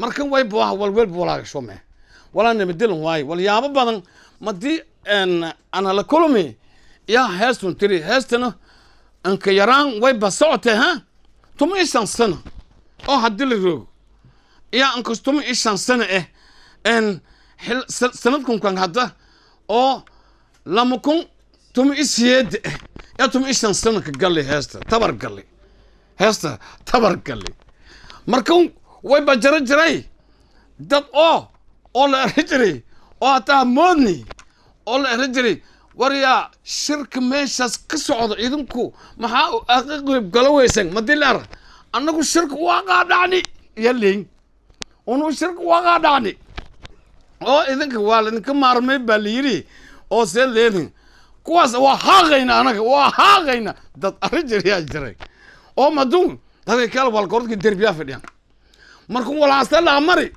markan way buu walwal boolaaga shome wala nabadil waay wal yaabo badan madii ana la kulmi ya heestun tiri heestana anka yaraan way basocte ha tuma isan sana oo hadil roog ya anka tuma isan sana en sanadkun kan hadda oo lamakun tuma isiyed ya tuma isan sana ka galli heesta tabar galli markan way bajara jiray dad oo la rajiri oo ata moodni oo la rajiri wariya shirka meeshas ka socdo idinku maxaa aqaqib galawaysan madilar annagu shirka waa qaadani yalin onu shirka waa qaadani oo idinka waalidinka maarmay baliyiri oo seedeen kuwaas waa haaqayna dad rajiri jiray oo madun dadka kala wal goorka derbiya fadhiyan markuu walaasta la mari